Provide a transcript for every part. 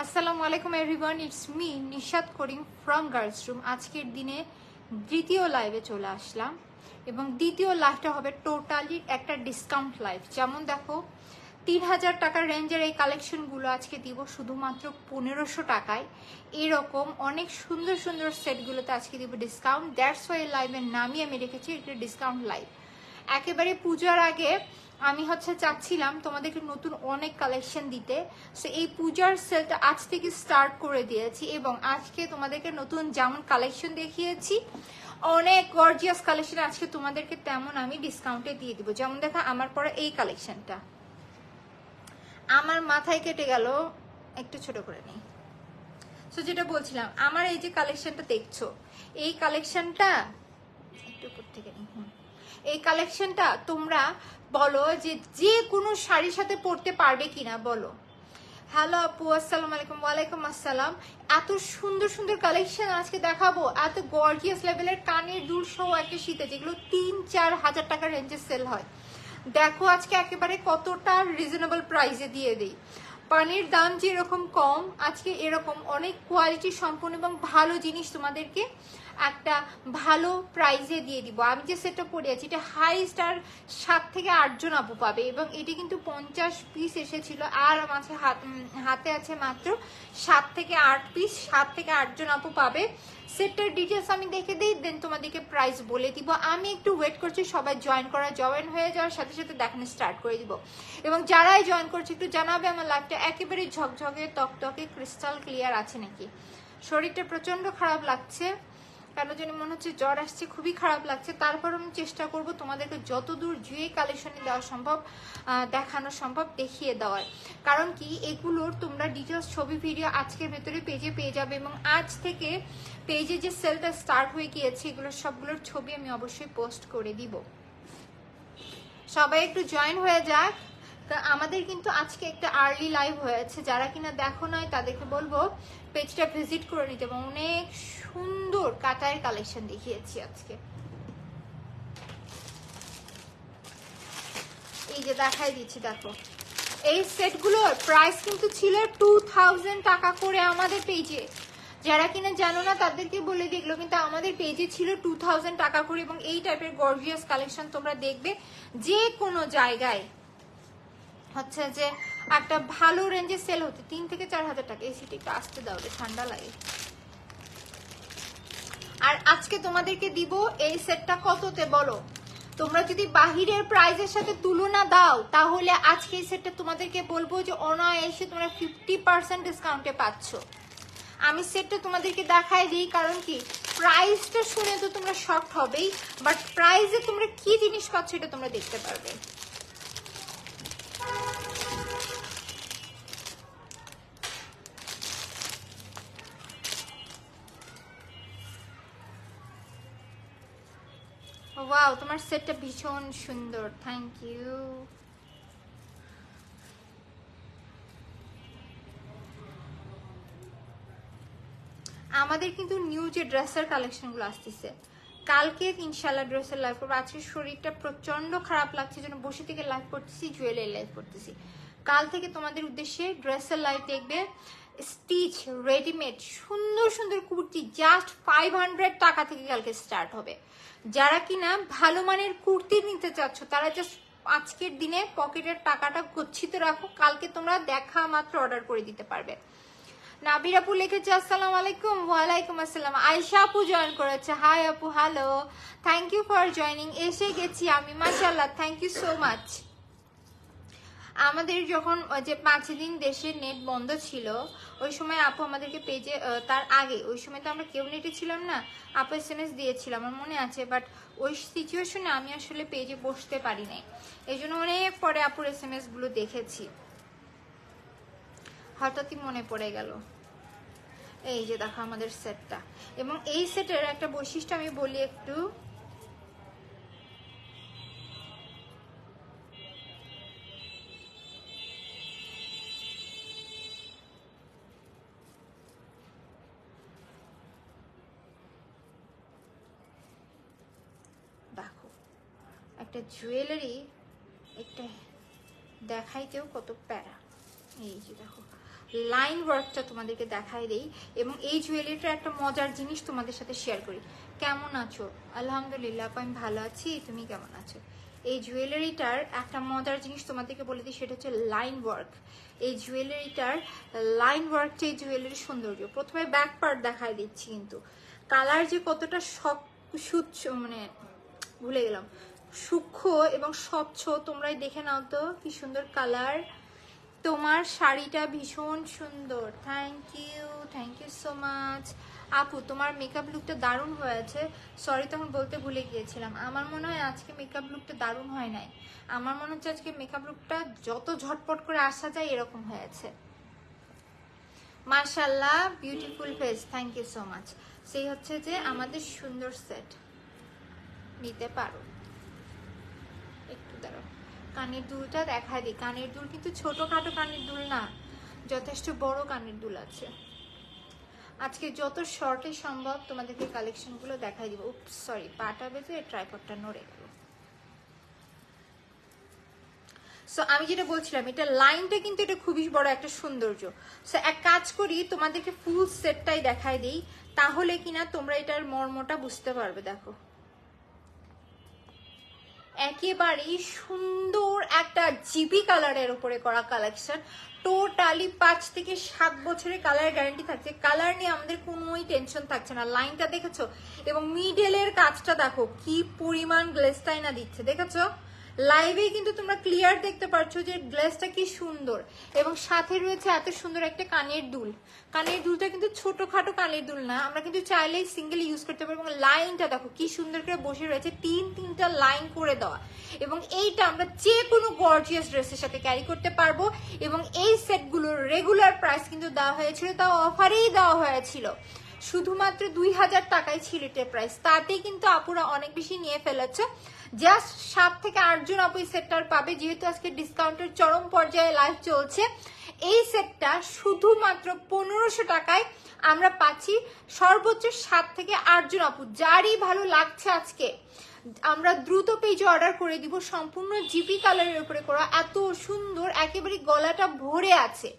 আসসালামু আলাইকুম everyone, it's me Nishat Karim from girls room. আজকের দিনে দ্বিতীয় লাইভে চলে আসলাম এবং দ্বিতীয় লাইভটা হবে টোটালি একটা ডিসকাউন্ট লাইভ। যেমন দেখো 3000 টাকার রেঞ্জের এই কালেকশনগুলো আজকে দিব শুধুমাত্র 1500 টাকায়। এরকম অনেক সুন্দর সুন্দর সেটগুলোতে আজকে দিব ডিসকাউন্ট। দ্যাটস ওয়াই লাইভের নামই আমি রেখেছি এটা ডিসকাউন্ট লাইভ। একেবারে পূজার আগে আমি চাচ্ছিলাম তোমাদেরকে নতুন অনেক কালেকশন দিতে, সো এই পূজার সেলটা আজ থেকে স্টার্ট করে দিয়েছি এবং আজকে তোমাদেরকে নতুন যেমন কালেকশন দেখিয়েছি অনেক গর্জিয়াস কালেকশন আজকে তোমাদেরকে তেমন আমি ডিসকাউন্টে দিয়ে দিব। যেমন দেখো আমার পরে এই কালেকশনটা আমার মাথায় কেটে গেল, একটু ছোট করে নেই। সো যেটা বলছিলাম, আমার এই যে কালেকশনটা দেখছো, এই কালেকশনটা একটু উপর থেকে নেই। এই কালেকশনটা তোমরা বলো যে যে কোনো শাড়ির সাথে পরতে পারবে কিনা বলো। হ্যালো আপু, আসসালামু আলাইকুম। ওয়ালাইকুম আসসালাম। এত সুন্দর সুন্দর কালেকশন আজকে দেখাবো, এত গর্জিয়াস লেভেলের কানের দুল সহ একটা শীতে, যেগুলো 3-4 হাজার টাকার রেঞ্জে সেল হয়। দেখো আজকে একেবারে কতটা রিজনেবল প্রাইসে দিয়ে দিই। পানির দাম যেরকম কম, আজকে এরকম অনেক কোয়ালিটি সম্পন্ন এবং ভালো জিনিস তোমাদেরকে একটা ভালো প্রাইসে দিয়ে দিব। আমি যে সেটটা পরে আছি এটা হাই স্টার 7 থেকে 8 জন আপু পাবে এবং এটি কিন্তু 50 পিস এসেছিল আর আমার হাতে আছে মাত্র 7 থেকে 8 পিস। 7 থেকে 8 জন আপু পাবে। সেটটার ডিটেলস আমি দেখে দিই, দেন তোমাদেরকে প্রাইস বলে দিব। আমি একটু ওয়েট করছি সবাই জয়েন হয়ে যাওয়ার সাথে সাথে দেখানো স্টার্ট করে দিব। এবং যারাই জয়েন করছে একটু জানাবে আমার লাইভটা একেবারে ঝকঝকে তকতকে ক্রিস্টাল ক্লিয়ার আছে নাকি। শরীরটা প্রচন্ড খারাপ লাগছে, কেন জানি মনে হচ্ছে জ্বর আসছে, খুবই খারাপ লাগছে। তারপর আমি চেষ্টা করব তোমাদেরকে যতদূর যে কালেকশনে দেওয়া সম্ভব দেখানো সম্ভব দেখিয়ে দেওয়ার। কারণ কি এগুলোর তোমরা ডিটেলস ছবি ভিডিও আজকের ভেতরে পেজে পেয়ে যাবে এবং আজ থেকে পেজে যে সেলটা স্টার্ট হয়ে গিয়েছে এগুলোর সবগুলোর ছবি আমি অবশ্যই পোস্ট করে দিব। সবাই একটু জয়েন হয়ে যাক। আমাদের কিন্তু আজকে একটা আর্লি লাইভ হয়েছে, যারা কিনা দেখো নাই তাদেরকে বলবো পেজটা ভিজিট করে নিতে। এবং অনেক সুন্দর কাটার কালেকশন দেখিয়েছি আজকে। এই যে দেখাই দিচ্ছি, দেখো এই সেটগুলোর প্রাইস কিন্তু ছিল 2000 টাকা করে আমাদের পেজে। যারা কিনা জানো না তাদেরকে বলে দেখলো, কিন্তু আমাদের পেজে ছিল 2000 টাকা করে। এবং এই টাইপের গর্জিয়াস কালেকশন তোমরা দেখবে যে কোনো জায়গায় যে একটা ভালো রেঞ্জে সেল হতে 3 থেকে 4 হাজার টাকা। এই সিটি একটু আসতে দাও, ঠান্ডা লাগে। আর আজকে তোমাদেরকে দিব এই সেটটা কততে বলো। তোমরা যদি বাহিরের প্রাইসের সাথে তুলনা দাও তাহলে আজকে এই সেটটা তোমাদেরকে বলবো যে অনায়াসে তোমরা 50% ডিসকাউন্টে পাচ্ছ। আমি সেটটা তোমাদেরকে দেখাই দিই, কারণ কি প্রাইসটা শুনে তো তোমরা শক হবেই, বাট প্রাইসে তোমরা কি জিনিস পাচ্ছ এটা তোমরা দেখতে পারবে। ওয়াও, তোমার সেটটা ভীষণ সুন্দর, থ্যাংক ইউ। আমাদের কিন্তু নিউ যে ড্রেসের কালেকশনগুলো আসতেছে, কালকে ইনশাল্লাহ ড্রেসের লাইভ করবো। আজকে শরীরটা প্রচন্ড খারাপ লাগছে জন্য বসে থেকে লাইভ করতেছি, জুয়েলারি লাইভ করতেছি। কাল থেকে তোমাদের উদ্দেশ্যে ড্রেসের লাইভ দেখবে। স্টিচ রেডিমেড সুন্দর সুন্দর কুর্তি জাস্ট 500 টাকা থেকে কালকে স্টার্ট হবে। যারা কিনা ভালো মানের কুর্তি নিতে চাচ্ছ তারা জাস্ট আজকের দিনে পকেটের টাকাটা গচ্ছিত রাখো, কালকে তোমরা দেখা মাত্র অর্ডার করে দিতে পারবে। নাবির আপু লিখেছে আসসালামু আলাইকুম। ওয়ালাইকুম আসসালাম। আয়েশা আপু জয়েন করেছে, হাই আপু, hello, thank you for joining. এসে গেছি আমি, মাশাআল্লাহ, থ্যাংক ইউ সো মাচ। আমাদের যখন যে 5 দিন দেশের নেট বন্ধ ছিল ওই সময় আপু আমাদেরকে পেজে, তার আগে ওই সময় তো আমরা কেউ নেটে ছিলাম না, আপু SMS দিয়েছিলাম আমার মনে আছে, বাট ওই সিচুয়েশনে আমি আসলে পেজে বসতে পারি নাই, এই জন্য অনেক পরে আপুর SMS গুলো দেখেছি, হঠাৎই মনে পড়ে গেল। এই যে দেখো আমাদের সেটটা, এবং এই সেটের একটা বৈশিষ্ট্য আমি বলি একটু। দেখো একটা জুয়েলারি একটা দেখাইতেও কত প্যারা। এই যে দেখো লাইন ওয়ার্কটা তোমাদেরকে দেখাই দেই এবং এই জুয়েলারিটার একটা মজার জিনিস তোমাদের সাথে শেয়ার করি। কেমন আছো? আলহামদুলিল্লাহ আপু আমি ভালো আছি, তুমি কেমন আছো? এই জুয়েলারিটার একটা মজার জিনিস তোমাদেরকে বলে দিই, সেটা হচ্ছে লাইন ওয়ার্ক। এই জুয়েলারিটার লাইন ওয়ার্কটা এই জুয়েলারির সৌন্দর্য। প্রথমে ব্যাক পার্ট দেখাই দিচ্ছি, কিন্তু কালার যে কতটা মানে ভুলে গেলাম, সূক্ষ্ম এবং স্বচ্ছ তোমরাই দেখে নাও তো কি সুন্দর কালার। তোমার শাড়িটা ভীষণ সুন্দর, থ্যাংক ইউ সো মাচ আপু। তোমার মেকআপ লুকটা দারুণ হয়েছে। সরি তখন বলতে ভুলে গিয়েছিলাম, আমার মনে হয় আজকে মেকআপ লুকটা দারুণ হয় নাই। আমার মনে হচ্ছে আজকে মেকআপ লুকটা যত ঝটপট করে আসা যায় এরকম হয়েছে। মাশাআল্লাহ, beautiful face, thank you so much. সেই হচ্ছে যে আমাদের সুন্দর সেট নিতে পারো। একটু দাঁড়াও, কানের দুলটা দেখা দিই। কানের দুল কিন্তু ছোটখাটো কানের দুল না, যথেষ্ট বড় কানের দুল আছে। আজকে যত শর্টে সম্ভব তোমাদেরকে কালেকশনগুলো দেখাই দিব। সরি, পাটা বেজে ট্রাইপডটা নড়ে গেল। সো আমি যেটা বলছিলাম, এটা লাইনটা কিন্তু এটা খুবই বড় একটা সৌন্দর্য। সো এক কাজ করি, তোমাদেরকে ফুল সেটটাই দেখাই দিই, তাহলে কিনা তোমরা এটার মর্মটা বুঝতে পারবে। দেখো একেবারেই সুন্দর একটা জিবি কালারের উপরে করা কালেকশন। টোটালি 5 থেকে 7 বছরের কালার গ্যারান্টি থাকছে। কালার নিয়ে আমাদের কোনোই টেনশন থাকছে না। লাইনটা দেখেছো এবং মিডলের কাজটা দেখো কি পরিমাণ গ্লেসটাই না দিচ্ছে, দেখেছো? লাইভে কিন্তু তোমরা ক্লিয়ার দেখতে পাচ্ছ যে গ্লেসটা কি সুন্দর, এবং সাথে রয়েছে এত সুন্দর একটা কানের দুল। কানের দুলটা কিন্তু ছোটখাটো কানের দুল না, আমরা কিন্তু চাইলেই সিঙ্গেল ইউজ করতে পারবো। এবং লাইনটা দেখো কি সুন্দর করে বসে রয়েছে, তিনটা লাইন করে দেওয়া। এবং এইটা আমরা যে কোনো গর্জিয়াস ড্রেসের সাথে ক্যারি করতে পারবো। এবং এই সেটগুলোর রেগুলার প্রাইস কিন্তু দেওয়া হয়েছিল, তাও অফারেই দেওয়া হয়েছিল, শুধুমাত্র 2000 টাকায় ছিল এটার প্রাইস। তাতেই কিন্তু আপুরা অনেক বেশি নিয়ে ফেলেছে। জাস্ট 7 থেকে 8 জন আপু এই সেটটার পাবে, যেহেতু আজকে ডিসকাউন্টের চরম পর্যায়ে লাইভ চলছে। এই সেটটা শুধুমাত্র 1500 টাকায় আমরা পাচ্ছি। সর্বোচ্চ 7 থেকে 8 জন আপু, যারই ভালো লাগছে আজকে আমরা দ্রুত পেজে অর্ডার করে দিব। সম্পূর্ণ জিপি কালারের উপরে করা, এত সুন্দর, একেবারে গলাটা ভরে আছে।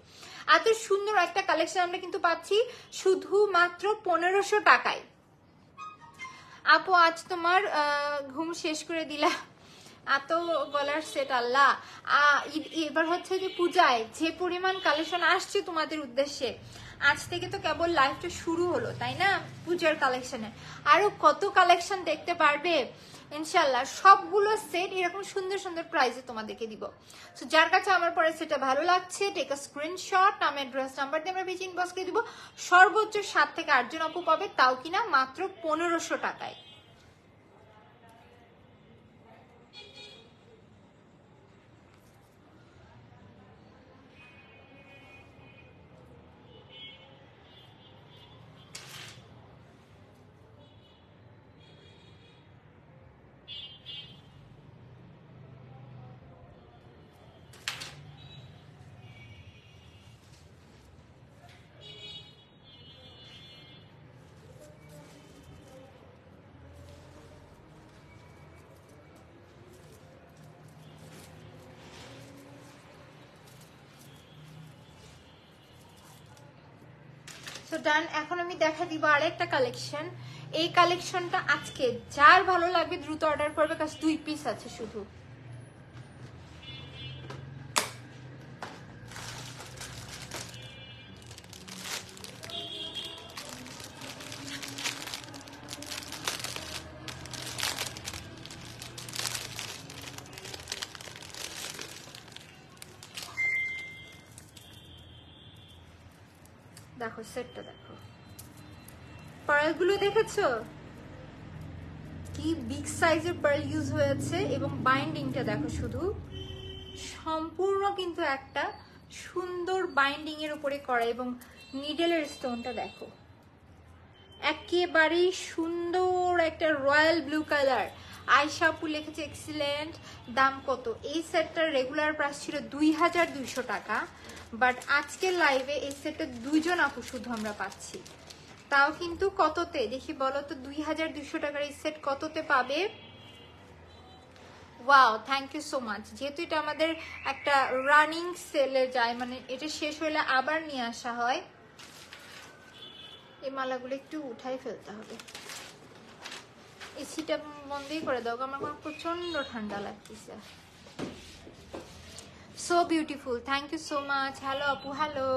এত সুন্দর একটা কালেকশন আমরা কিন্তু পাচ্ছি শুধুমাত্র 1500 টাকায়। আপু আজ তোমার ঘুম শেষ করে দিলা, এত গলার সেট। আল্লাহ, এবার হচ্ছে যে পূজায় যে পরিমাণ কালেকশন আসছে তোমাদের উদ্দেশ্যে, আজ থেকে তো কেবল লাইভটা শুরু হলো, তাই না? পূজার কালেকশনে আরো কত কালেকশন দেখতে পারবে ইনশাল্লাহ। সবগুলো সেট এরকম সুন্দর সুন্দর প্রাইসে তোমাদেরকে দিব। সো যার কাছে আমার পরে সেটা ভালো লাগছে, টেক আ স্ক্রিনশট, নাম অ্যাড্রেস নাম্বার দিয়ে আমরা পেজ ইনবক্স করে দিব। সর্বোচ্চ 7 থেকে 8 জন আপু পাবে, তাও কিনা মাত্র 1500 টাকায়। তো ডান, এখন আমি দেখা দিব আরেকটা কালেকশন। এই কালেকশনটা আজকে যার ভালো লাগবে দ্রুত অর্ডার করবে, কারণ 2 পিস আছে শুধু। দেখো সেটটা, দেখো পার্লগুলো দেখেছো কি বিগ সাইজের পার্ল ইউজ হয়েছে, এবং বাইন্ডিংটা দেখো শুধু, সম্পূর্ণ কিন্তু একটা সুন্দর বাইন্ডিং এর উপরে করা। এবং নিডেলের স্টোনটা দেখো, একেবারেই সুন্দর একটা রয়্যাল ব্লু কালার। আয়শা আপু লিখেছে এক্সিলেন্ট। দাম কত? এই সেটটার রেগুলার প্রাইস ছিল 2200 টাকা, বাট আজকের লাইভে এই সেটটা 2 জন আপু শুধু আমরা পাচ্ছি। তাও কিন্তু কততে দেখি বলো তো? 2200 টাকার এই সেট কততে পাবে? Wow, thank you so much. যেহেতু এটা আমাদের একটা রানিং সেলে যায়, মানে এটা শেষ হলে আবার নিয়ে আসা হয়। এই মালাগুলো একটু উঠাই ফেলতে হবে। এসিটা বন্ধই করে দাও, আমার প্রচন্ড ঠান্ডা লাগতেছে। So beautiful, thank you so much. Hello আপু, হ্যালো।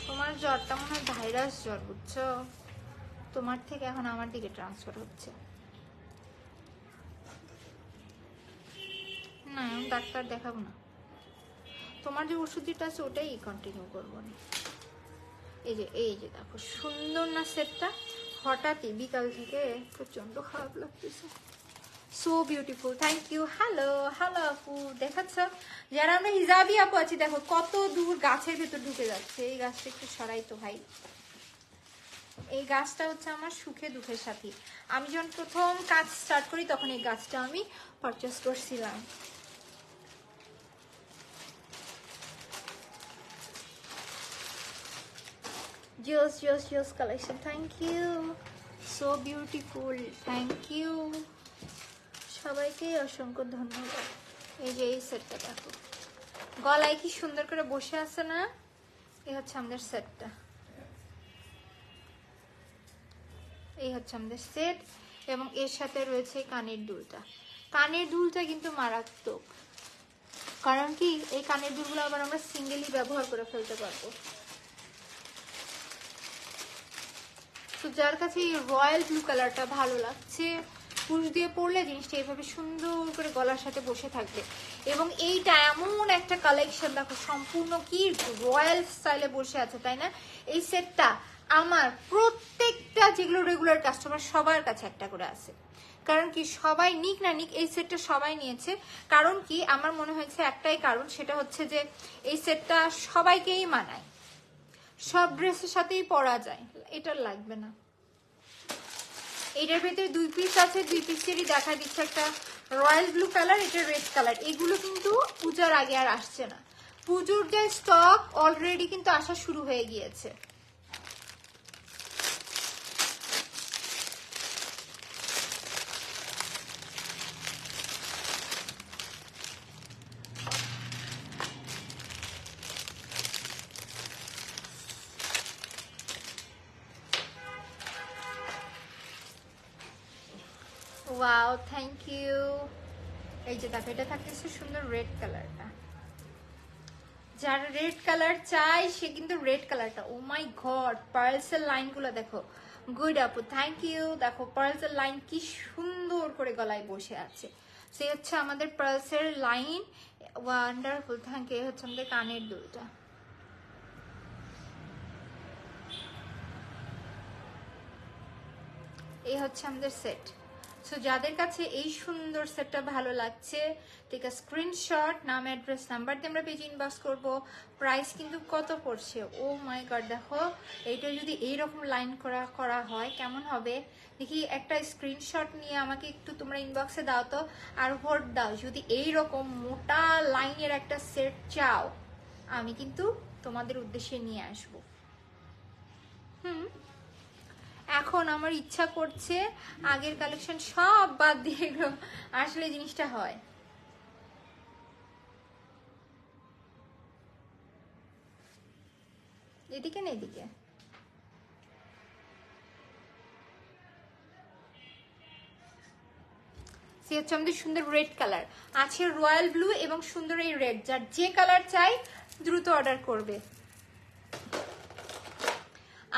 তোমার জ্বরটা মনে হয় ভাইরাস জ্বর, বুঝছো? তোমার থেকে এখন আমার দিকে ট্রান্সফার হচ্ছে। না, আমি ডাক্তার দেখাবো না, তোমার যে ওষুধটা আছে ওটাই কন্টিনিউ করবো না। এই যে দেখো সুন্দর না সেটটা? হঠাৎই বিকাল থেকে প্রচন্ড খারাপ লাগতেছে। So beautiful, thank you. Hello hello আপু, দেখাচ্ছ? যারা আমরা হিজাবি আপু আছি, দেখো কত দূর গাছের ভেতর ঢুকে যাচ্ছে। এই গাছটা একটু সরাই তো ভাই। এই গাছটা হচ্ছে আমার সুখে দুঃখের সাথী। আমি যখন প্রথম কাজ স্টার্ট করি তখন এই গাছটা আমি পারচেস করছিলাম। জিওস collection, thank you. So beautiful, thank you. সবাইকে অসংখ্য ধন্যবাদ। এই যে এই সেটটা দেখো, গলায় কি সুন্দর করে বসে আছে না? এই হচ্ছে আমাদের সেটটা, এই হচ্ছে আমাদের সেট। এবং এর সাথে রয়েছে কানের দুলটা। কানের দুলটা কিন্তু মারাত্মক, কারণ কি এই কানের দুলগুলো আবার আমরা সিঙ্গেলি ব্যবহার করে ফেলতে পারবো। তো যার কাছে এই রয়্যাল ব্লু কালারটা ভালো লাগছে, পুশ দিয়ে পরলে জিনিসটা এইভাবে সুন্দর করে গলার সাথে বসে থাকবে। এবং এইটা এমন একটা কালেকশন, দেখো সম্পূর্ণ কি রয়্যাল স্টাইলে বসে আছে, তাই না? এই সেটটা আমার প্রত্যেকটা যেগুলো রেগুলার কাস্টমার সবার কাছে একটা করে আছে। কারণ কি সবাই নিক না নিক, এই সেটটা সবাই নিয়েছে। কারণ কি আমার মনে হয়েছে একটাই কারণ, সেটা হচ্ছে যে এই সেটটা সবাইকেই মানায়, সব ড্রেসের সাথেই পরা যায়। এটা লাগবে না। এটার ভেতরে 2 পিস আছে, 2 পিসেরই দেখা দিচ্ছে, একটা রয়্যাল ব্লু কালার, এটা রেড কালার। এগুলো কিন্তু পূজার আগে আর আসছে না। পুজোর যে স্টক অলরেডি কিন্তু আসা শুরু হয়ে গিয়েছে। Wow, thank you. এই যে দেখো, এটা থাকতেছে সুন্দর রেড কালারটা। যারা রেড কালার চাই সে কিন্তু রেড কালারটা, ও মাই গড, পার্লসের লাইনগুলো দেখো। গুড আপু, থ্যাংক ইউ। দেখো পার্লসের লাইন কি সুন্দর করে গলায় বসে আছে। সে হচ্ছে আমাদের পার্লসের লাইন, ওয়ান্ডারফুল। Thank you. হচ্ছে আমাদের কানের দুলটা। এই হচ্ছে আমাদের সেট। সো যাদের কাছে এই সুন্দর সেটটা ভালো লাগছে, টেক আ স্ক্রিনশট, নাম, অ্যাড্রেস, নাম্বার দিয়ে আমরা পেজ ইনবক্স করবো। প্রাইস কিন্তু কত পড়ছে, ও মাই গড। দেখো এইটা যদি এইরকম লাইন করা হয় কেমন হবে দেখি। একটা স্ক্রিনশট নিয়ে আমাকে একটু তোমরা ইনবক্সে দাও তো, আর ভোট দাও যদি এইরকম মোটা লাইনের একটা সেট চাও, আমি কিন্তু তোমাদের উদ্দেশ্যে নিয়ে আসবো। এখন আমার ইচ্ছা করছে আগের কালেকশন সব বাদ দিয়ে আসলে জিনিসটা হয়। এদিকে না এদিকে, সে হচ্ছে আমাদের সুন্দর রেড কালার আছে, রয়্যাল ব্লু এবং সুন্দর এই রেড। যার যে কালার চাই দ্রুত অর্ডার করবে।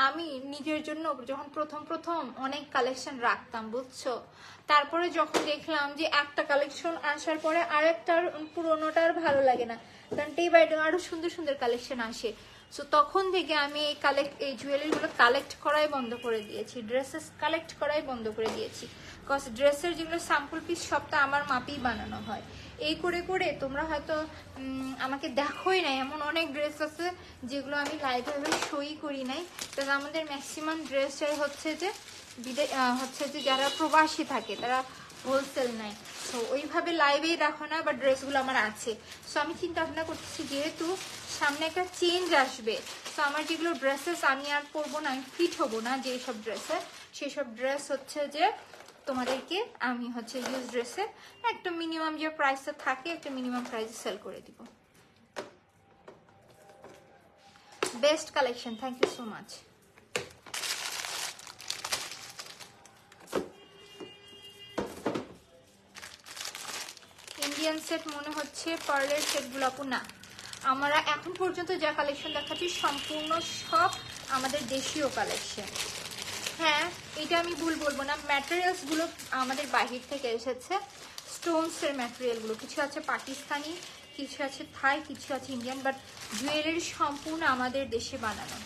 আমি নিজের জন্য যখন প্রথম অনেক কালেকশন রাখতাম, বুঝছো? তারপরে যখন দেখলাম যে একটা কালেকশন আসার পরে আরেকটার পুরোনোটার ভালো লাগে না, কারণ ডে বাই ডে আরো সুন্দর সুন্দর কালেকশন আসে। সো তখন থেকে আমি এই জুয়েলারিগুলো কালেক্ট করাই বন্ধ করে দিয়েছি, ড্রেসেস কালেক্ট করাই বন্ধ করে দিয়েছি। কজ ড্রেসের যেগুলো স্যাম্পল পিস সবটা আমার মাপেই বানানো হয়। এই করে করে তোমরা হয়তো আমাকে দেখোই নাই, এমন অনেক ড্রেস আছে যেগুলো আমি লাইভে শোই করি নাই। কারণ আমাদের ম্যাক্সিমাম ড্রেসটাই হচ্ছে যে যারা প্রবাসী থাকে তারা হোলসেল নেয়। সো সো ওইভাবে লাইভেই দেখো না, বাট ড্রেসগুলো আমার আছে। সো আমি চিন্তা ভাবনা করতেছি যেহেতু সামনে একটা চেঞ্জ আসবে, সো আমার যেগুলো ড্রেসেস আমি আর পরবো না, আমি ফিট হবো না যেসব ড্রেসে, সেসব ড্রেস হচ্ছে যে তোমাদেরকে আমি হচ্ছে ইউজ ড্রেসে একটা মিনিমাম যে প্রাইসটা থাকে একটা মিনিমাম প্রাইসে সেল করে দিব। Best collection, thank you so much. Indian set মনে হচ্ছে পার্লের সেটগুলো আপু না, আমরা এখন পর্যন্ত যা কালেকশন দেখাচ্ছি সম্পূর্ণ সব আমাদের দেশীয় কালেকশন। হ্যাঁ, এটা আমি ভুল বলবো না, ম্যাটেরিয়ালসগুলো আমাদের বাহির থেকে এসেছে, স্টোনসের ম্যাটেরিয়ালগুলো কিছু আছে পাকিস্তানি, কিছু আছে থাই, কিছু আছে ইন্ডিয়ান, বাট জুয়েলারি সম্পূর্ণ আমাদের দেশে বানানো।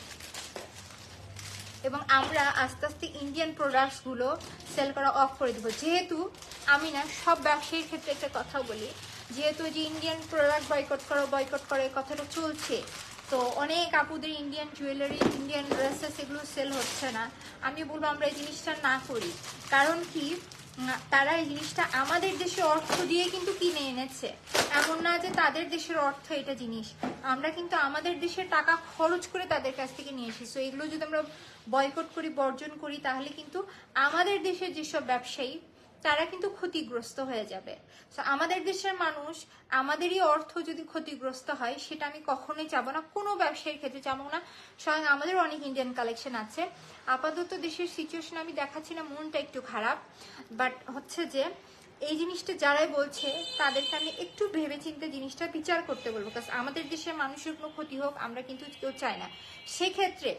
এবং আমরা আস্তে আস্তে ইন্ডিয়ান প্রোডাক্টসগুলো সেল করা অফ করে দেবো, যেহেতু আমি না সব ব্যবসায়ীর ক্ষেত্রে একটা কথা বলি, যেহেতু যে ইন্ডিয়ান প্রোডাক্ট বয়কট করে কথাটা চলছে, তো অনেক আপুদের ইন্ডিয়ান জুয়েলারি, ইন্ডিয়ান ড্রেসেস এগুলো সেল হচ্ছে না। আমি বলবো আমরা এই জিনিসটা না করি, কারণ কি তারা এই জিনিসটা আমাদের দেশে অর্থ দিয়ে কিন্তু কিনে এনেছে, এমন না যে তাদের দেশের অর্থ এটা জিনিস, আমরা কিন্তু আমাদের দেশের টাকা খরচ করে তাদের কাছ থেকে নিয়ে এসেছি। সো এগুলো যদি আমরা বয়কট করি, বর্জন করি, তাহলে কিন্তু আমাদের দেশের যেসব ব্যবসায়ী তারা কিন্তু ক্ষতিগ্রস্ত হয়ে যাবে। সো আমাদের দেশের মানুষ, আমাদেরই অর্থ যদি ক্ষতিগ্রস্ত হয়, সেটা আমি কখনোই চাবো না, কোনো ব্যবসায়ীর ক্ষেত্রে চাবো না। স্বয়ং আমাদের অনেক ইন্ডিয়ান কালেকশন আছে, আপাতত দেশের সিচুয়েশন আমি দেখাচ্ছি না, মনটা একটু খারাপ, বাট হচ্ছে যে এই জিনিসটা যারাই বলছে তাদেরকে আমি একটু ভেবেচিন্তে জিনিসটা বিচার করতে বলবো, কারণ আমাদের দেশের মানুষের কোনো ক্ষতি হোক আমরা কিন্তু কেউ চাই না। সেক্ষেত্রে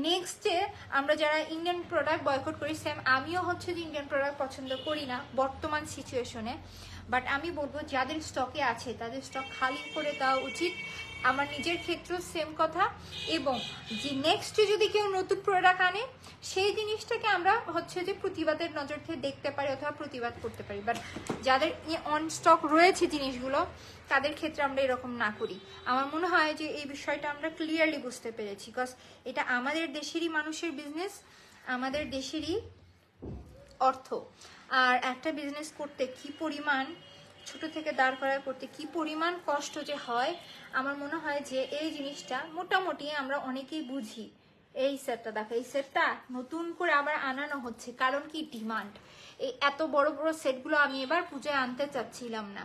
নেক্সটে আমরা যারা ইন্ডিয়ান প্রোডাক্ট বয়কট করি, সেম আমিও হচ্ছে যে ইন্ডিয়ান প্রোডাক্ট পছন্দ করি না বর্তমান সিচুয়েশনে, বাট আমি বলবো যাদের স্টকে আছে তাদের স্টক খালি করে দেওয়া উচিত, আমার নিজের ক্ষেত্রেও সেম কথা। এবং যে নেক্সটে যদি কেউ নতুন প্রোডাক্ট আনে, সেই জিনিসটাকে আমরা হচ্ছে যে প্রতিবাদের নজর থেকে দেখতে পারি অথবা প্রতিবাদ করতে পারি, বাট যাদের অন স্টক রয়েছে জিনিসগুলো তাদের ক্ষেত্রে আমরা এরকম না করি। আমার মনে হয় যে এই বিষয়টা আমরা ক্লিয়ারলি বুঝতে পেরেছি, বিকজ এটা আমাদের দেশেরই মানুষের বিজনেস, আমাদের দেশেরই অর্থ। আর একটা বিজনেস করতে কি পরিমাণ ছোট থেকে দাঁড় করায় করতে কি পরিমাণ কষ্ট যে হয়, আমার মনে হয় যে এই জিনিসটা মোটামুটি আমরা অনেকেই বুঝি। এই সেটটা দেখো, এই সেটটা নতুন করে আবার আনানো হচ্ছে, কারণ কি ডিমান্ড। এই এত বড় বড় সেটগুলো আমি এবার পূজায় আনতে চাচ্ছিলাম না,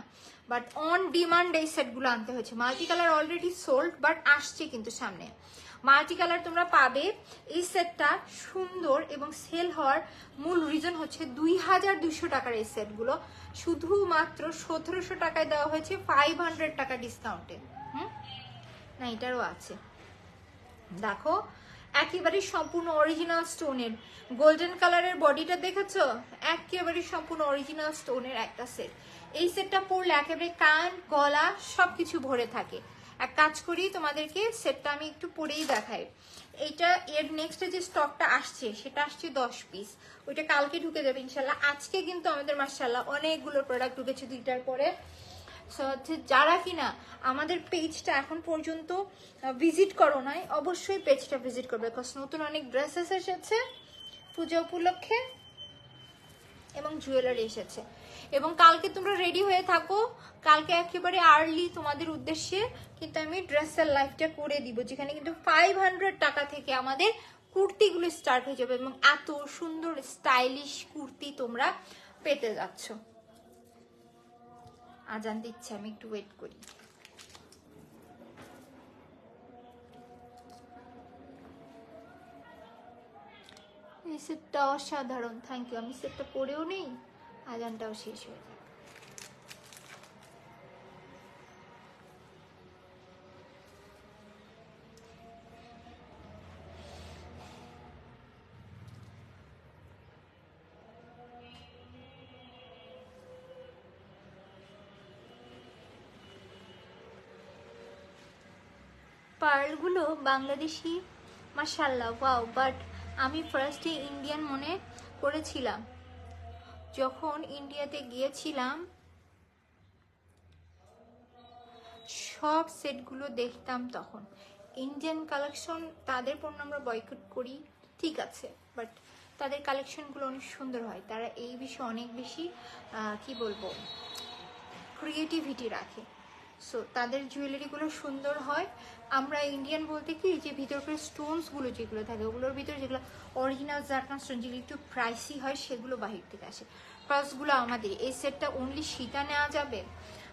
বাট অন ডিমান্ড এই সেটগুলো আনতে হয়েছে। Multi colour already sold, but আসছে কিন্তু সামনে মাল্টি কালার তোমরা পাবে। এই সেটটা সুন্দর এবং সেল হওয়ার মূল রিজন হচ্ছে 2200 টাকার এই সেটগুলো শুধুমাত্র 1700 টাকায় দেওয়া হয়েছে 500 টাকা ডিসকাউন্টে। না এটারও আছে, দেখো একেবারে সম্পূর্ণ অরিজিনাল স্টোনের গোল্ডেন কালারের বডিটা দেখেছো, একেবারে সম্পূর্ণ অরিজিনাল স্টোনের একটা সেট। এই সেটটা পরলে একেবারে কান গলা সবকিছু ভরে থাকে। এক কাজ করি, তোমাদেরকে সেটটা আমি একটু পরেই দেখাই। এইটা এর নেক্সটে যে স্টকটা আসছে সেটা আসছে 10 পিস, ওইটা কালকে ঢুকে যাবে ইনশাল্লাহ। আজকে কিন্তু আমাদের মাশাআল্লাহ অনেকগুলো প্রোডাক্ট ঢুকেছে 2টার পরে। সো হচ্ছে যারা কিনা আমাদের পেজটা এখন পর্যন্ত ভিজিট করো নাই, অবশ্যই পেজটা ভিজিট করবে, বিকজ নতুন অনেক ড্রেসেস এসেছে পূজা উপলক্ষে এবং জুয়েলারি এসেছে। এবং কালকে তোমরা রেডি হয়ে থাকো, কালকে একেবারে আর্লি তোমাদের উদ্দেশ্যে কিন্তু আমি ড্রেসের লাইভটা করে দিব, যেখানে কিন্তু 500 টাকা থেকে আমাদের কুর্তিগুলো স্টার্ট হয়ে যাবে এবং এত সুন্দর স্টাইলিশ কুর্তি তোমরা পেতে যাচ্ছ। আজান দিচ্ছে, আমি একটু ওয়েট করি। এই সেটটা অসাধারণ, থ্যাংক ইউ। আমি সেটটা পরেও নেই, আজানটাও শেষ হয়ে যায়। পার্লগুলো বাংলাদেশি মাশাআল্লাহ ওয়াও, বাট আমি ফার্স্টে ইন্ডিয়ান মনে করেছিলাম, যখন ইন্ডিয়াতে গিয়েছিলাম সব সেটগুলো দেখতাম তখন ইন্ডিয়ান কালেকশন। তাদের পণ্য আমরা বয়কট করি ঠিক আছে, বাট তাদের কালেকশনগুলো অনেক সুন্দর হয়, তারা এই বিষয়ে অনেক বেশি কি বলবো ক্রিয়েটিভিটি রাখে। সো তাদের জুয়েলারিগুলো সুন্দর হয়। আমরা ইন্ডিয়ান বলতে কি যে ভিতরকার স্টোনসগুলো যেগুলো থাকে ওগুলোর ভিতরে যেগুলো অরিজিনাল জারকান স্টোন যেগুলো একটু প্রাইসি হয় সেগুলো বাহির থেকে আসে। পার্সগুলো আমাদের। এই সেটটা অনলি সীতা নেওয়া যাবে।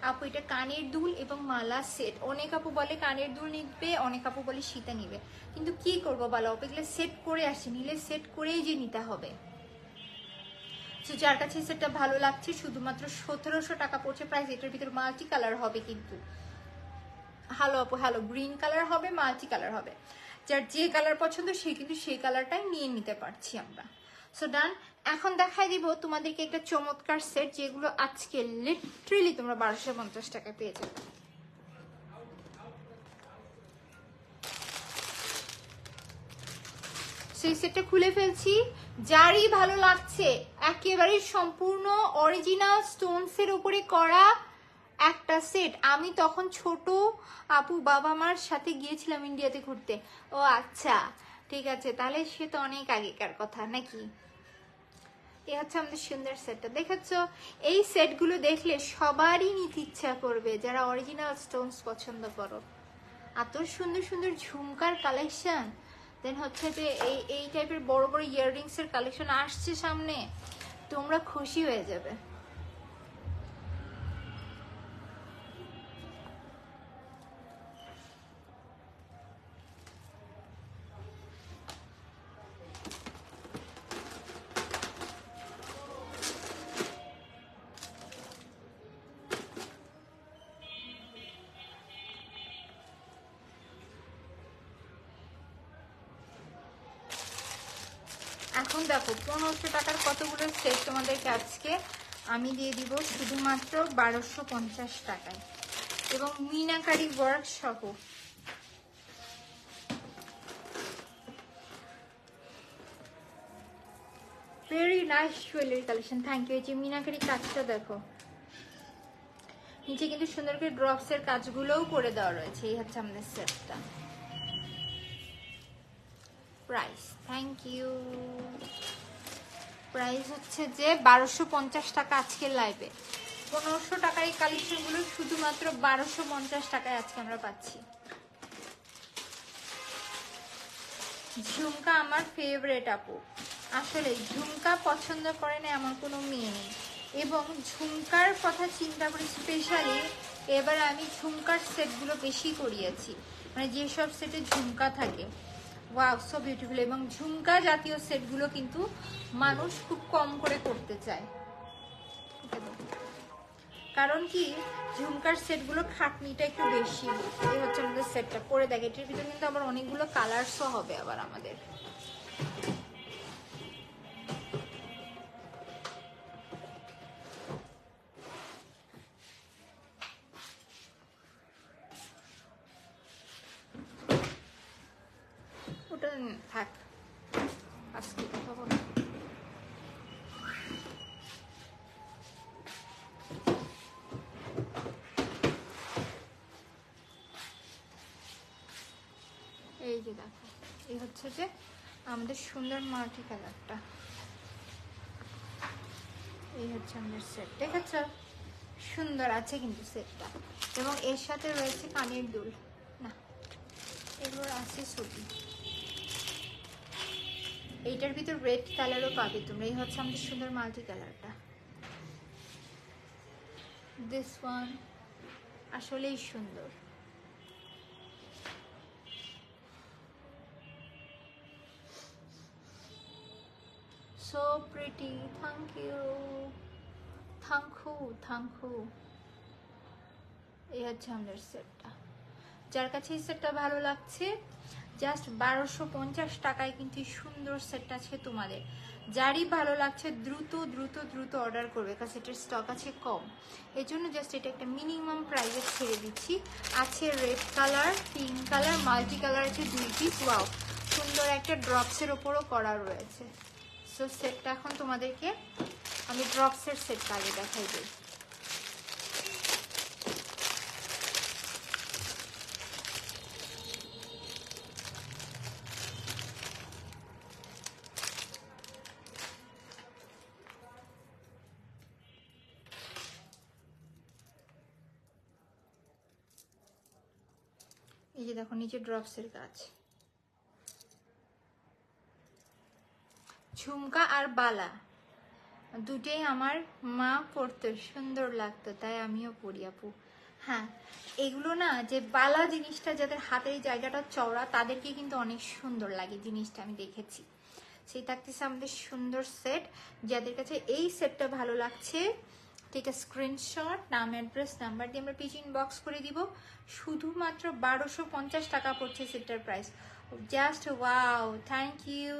আপু এটা কানের দুল এবং মালা সেট। অনেক আপু বলে কানের দুল নিবে, অনেক আপু বলে সীতা নিবে, কিন্তু কি করবো বলো আপু, এগুলো সেট করে আসে, নিলে সেট করেই যে নিতে হবে। তো যার কাছে এই সেটটা ভালো লাগছে শুধুমাত্র 1700 টাকা পড়ছে প্রাইস। এটার ভিতর মাল্টি কালার হবে কিন্তু। হ্যালো আপু, হ্যালো, গ্রিন কালার হবে, মাল্টি কালার হবে। যার যে কালার পছন্দ সে কিন্তু সেই কালারটাই নিয়ে নিতে পারছি আমরা। সো ডান। এখন দেখাই দিব তোমাদেরকে একটা চমৎকার সেট যেগুলো আজকে লিটারেলি তোমরা 1250 টাকায় পেয়ে যাবে। সেই সেটটা খুলে ফেলছি। যারই ভালো লাগছে, একেবারে সম্পূর্ণ অরিজিনাল স্টোনসের উপরে করা একটা সেট। আমি তখন ছোট আপু বাবা মার সাথে গিয়েছিলাম ইন্ডিয়াতে ঘুরতে। ও আচ্ছা, ঠিক আছে, তাহলে সে তো অনেক আগেকার কথা নাকি। এ হচ্ছে আমাদের সুন্দর সেটটা, দেখেছো? এই সেটগুলো দেখলে সবারই নিতে ইচ্ছা করবে যারা অরিজিনাল স্টোনস পছন্দ করো। এত সুন্দর সুন্দর ঝুমকার কালেকশন, দেন হচ্ছে যে এই টাইপের বড় বড় ইয়াররিংস এর কালেকশন আসছে সামনে, তোমরা খুশি হয়ে যাবে। এখন দেখো 1500 টাকার কতগুলো সেট তোমাদেরকে আজকে আমি দিয়ে দিব শুধুমাত্র 1250 টাকায়, এবং মিনাকারি ওয়ার্ক সহ। Very nice jewellery collection, thank you. এই যে মিনাকারি কাজটা দেখো, নিচে কিন্তু সুন্দর করে ড্রপস এর কাজগুলোও করে দেওয়া রয়েছে। এই হচ্ছে আমাদের সেটটা। প্রাইস, থ্যাংক ইউ, প্রাইস হচ্ছে যে 1250 টাকা আজকের লাইভে। 1500 টাকার এই কালেকশনগুলো শুধুমাত্র 1250 টাকায় আজকে আমরা পাচ্ছি। ঝুমকা আমার ফেভারিট আপু, আসলে ঝুমকা পছন্দ করে না এমন কোনো মেয়ে নেই, এবং ঝুমকার কথা চিন্তা করে স্পেশালি এবার আমি ঝুমকার সেটগুলো বেশি করিয়েছি, মানে যেসব সেটে ঝুমকা থাকে। Wow, so beautiful. এবং ঝুমকা জাতীয় সেটগুলো কিন্তু মানুষ খুব কম করে করতে চায়, কারণ কি ঝুমকার সেটগুলো খাটনিটা একটু বেশি। এই হচ্ছে আমাদের সেটটা, পরে দেখে এটার ভিতরে কিন্তু আবার অনেকগুলো কালারসও হবে আবার আমাদের। ওটা থাক, আজকে কথা বলো। এই যে দেখো, এই হচ্ছে যে আমাদের সুন্দর মাল্টি কালারটা, এই হচ্ছে আমাদের সেট, দেখেছ? সুন্দর আছে কিন্তু সেটটা, এবং এর সাথে রয়েছে কানের দুল। না, এগুলোর আছে ছবি। এইটার ভিতর রেড কালারও পাবে তোমরা। এই হচ্ছে আমাদের সুন্দর মাল্টি কালারটা। দিস ওয়ান আসলেই সুন্দর। So pretty, thank you, thank you। এই হচ্ছে আমাদের সেটটা। যার কাছে এই সেটটা ভালো লাগছে, জাস্ট 1250 টাকায় কিন্তু সুন্দর সেটটা আছে তোমাদের। যারই ভালো লাগছে দ্রুত দ্রুত দ্রুত অর্ডার করবে, কারণ সেটার স্টক আছে কম। এই জন্য জাস্ট এটা একটা মিনিমাম প্রাইসে ছেড়ে দিচ্ছি। আছে red colour, pink colour, multi colour আছে 2 পিস। ওয়াও, সুন্দর একটা ড্রপসের ওপরও করা রয়েছে। সো সেটটা এখন তোমাদেরকে আমি ড্রপসের সেটটা আগে দেখাই দিই। এই যে দেখো নিচে ড্রপসের কাজ, ঝুমকা আর বালা দুটোই আমার মা পরতো, সুন্দর লাগতো, তাই আমিও পরি আপু। হ্যাঁ, এগুলো না যে বালা জিনিসটা যাদের হাতের জায়গাটা চওড়া তাদেরকে কিন্তু অনেক সুন্দর লাগে জিনিসটা, আমি দেখেছি। সেই থাকতেছে আমাদের সুন্দর সেট। যাদের কাছে এই সেটটা ভালো লাগছে ঠিক আছে, স্ক্রিনশট, নাম, অ্যাড্রেস, নাম্বার দিয়ে আমরা পিচ ইনবক্স করে দিব। শুধুমাত্র 1250 টাকা পড়ছে সেটটার price. Just wow, thank you.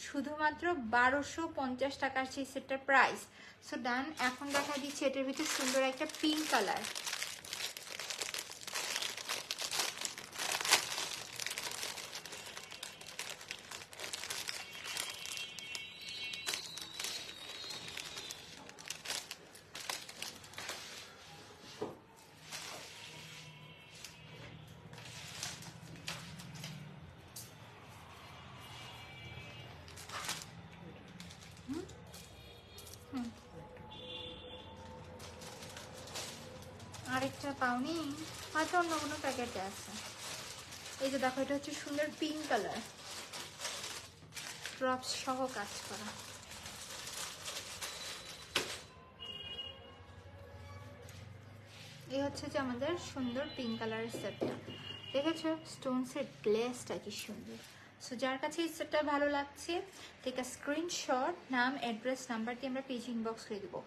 শুধুমাত্র 1250 টাকার সেই সেটটার প্রাইস। সো ডান। এখন দেখা দিচ্ছে এটার ভিতরে সুন্দর একটা পিঙ্ক কালার। আরেকটা পাওনি, হয়তো অন্য কোনো প্যাকেটে আছে। এই যে দেখো, এটা হচ্ছে সুন্দর পিঙ্ক কালার, ড্রপস সহ কাজ করা। এই হচ্ছে যে আমাদের সুন্দর পিঙ্ক কালারের সেটটা। দেখেছো স্টোনসের গ্লেসটা কি সুন্দর। সো যার কাছে এই সেটটা ভালো লাগছে ঠিক আছে, স্ক্রিনশট, নাম, অ্যাড্রেস, নাম্বার দিয়ে আমরা পেজ ইনবক্স করে দেবো।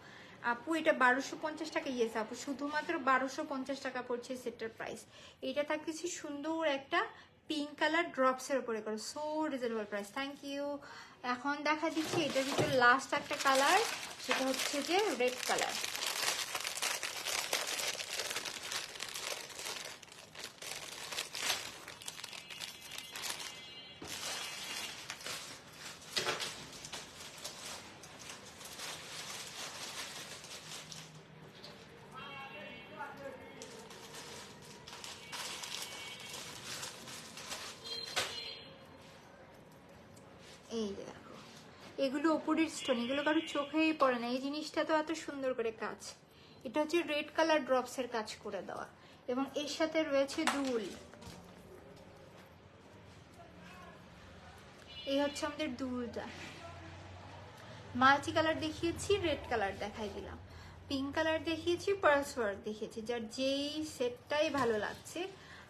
আপু এটা 1250 টাকা। ইয়েস আপু, শুধুমাত্র 1250 টাকা পড়ছে সেটটার প্রাইস। এটা থাকতেছে সুন্দর একটা পিঙ্ক কালার ড্রপসের উপরে করে, so reasonable price. Thank you. এখন দেখা দিচ্ছি এটার ভিতরে লাস্ট একটা কালার, সেটা হচ্ছে যে রেড কালার। এই দেখো, এগুলো উপরের স্টোন, এগুলো কারো চোখেই পড়ে না। এই জিনিসটা তো এত সুন্দর করে কাজ। এটা হচ্ছে রেড কালার ড্রপসের কাজ করে দেওয়া, এবং এর সাথে রয়েছে দুল। এই হচ্ছে আমাদের দুলটা। মাল্টি কালার দেখিয়েছি, রেড কালার দেখাই দিলাম, পিঙ্ক কালার দেখিয়েছি, পার্লস ওয়ার্ক দেখিয়েছি। যার যেই সেটটাই ভালো লাগছে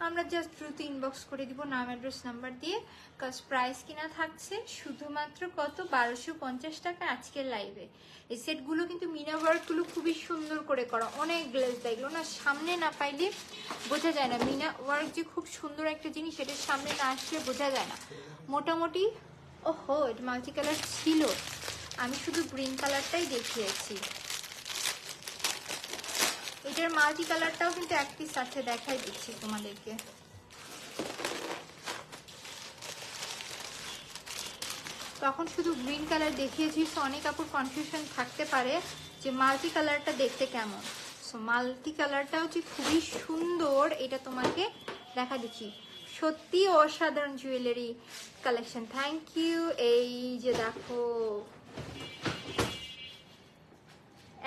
আমরা জাস্ট দ্রুত ইনবক্স করে দিব নাম, অ্যাড্রেস, নাম্বার দিয়ে। কাজ প্রাইস কিনা থাকছে শুধুমাত্র কত, 1250 টাকা আজকের লাইভে। এই সেটগুলো কিন্তু মিনা ওয়ার্কগুলো খুবই সুন্দর করে করা, অনেক গ্লেজ দেয়। এগুলো না সামনে না পাইলে বোঝা যায় না। মিনা ওয়ার্ক যে খুব সুন্দর একটা জিনিস, এটার সামনে না আসলে বোঝা যায় না। মোটামুটি ওহো, এটা মাল্টি কালার ছিল, আমি শুধু গ্রিন কালারটাই দেখিয়েছি। এটার মাল্টি কালারটাও কিন্তু এক পিস আছে, দেখাই দিচ্ছি তোমাদেরকে। তখন শুধু গ্রিন কালার দেখিয়েছি, সো অনেক আপুর কনফিউশন থাকতে পারে যে মাল্টি কালারটা দেখতে কেমন। সো মাল্টি কালারটাও যে খুবই সুন্দর, এটা তোমাকে দেখা দিচ্ছি। সত্যি অসাধারণ জুয়েলারি কালেকশন। Thank you. এই যে দেখো,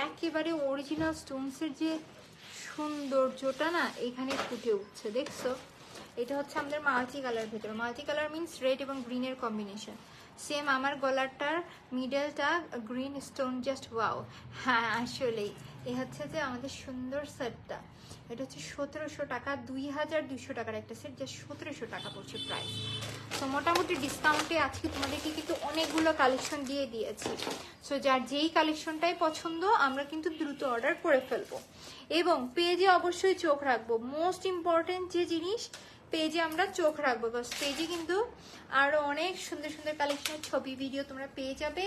একেবারে অরিজিনাল স্টোনসের যে সৌন্দর্যটা না এখানে ফুটে উঠছে, দেখছো? এটা হচ্ছে আমাদের মাল্টি কালার ভেতরে। মাল্টি কালার মিন্স রেড এবং গ্রিনের কম্বিনেশন। সেম আমার গলারটার মিডলটা গ্রিন স্টোন, জাস্ট ওয়াও। হ্যাঁ আসলেই এ হচ্ছে যে আমাদের সুন্দর সেটটা। এটা হচ্ছে 1700 টাকা, 2200 টাকার একটা সেট, জাস্ট 1700 টাকা পড়ছে প্রাইস। তো মোটামুটি ডিসকাউন্টে আজকে তোমাদেরকে কিন্তু অনেকগুলো কালেকশন দিয়ে দিয়েছি। সো যার যেই কালেকশনটাই পছন্দ আমরা কিন্তু দ্রুত অর্ডার করে ফেলবো, এবং পেজে অবশ্যই চোখ রাখবো। মোস্ট ইম্পর্টেন্ট যে জিনিস, পেজে আমরা চোখ রাখবো, বিকজ পেজে কিন্তু আরো অনেক সুন্দর সুন্দর কালেকশনের ছবি, ভিডিও তোমরা পেয়ে যাবে।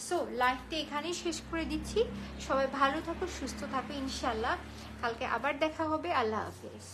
সো লাইভটা এখানেই শেষ করে দিচ্ছি। সবাই ভালো থাকো, সুস্থ থাকো, ইনশাল্লাহ কালকে আবার দেখা হবে। আল্লাহ হাফিজ।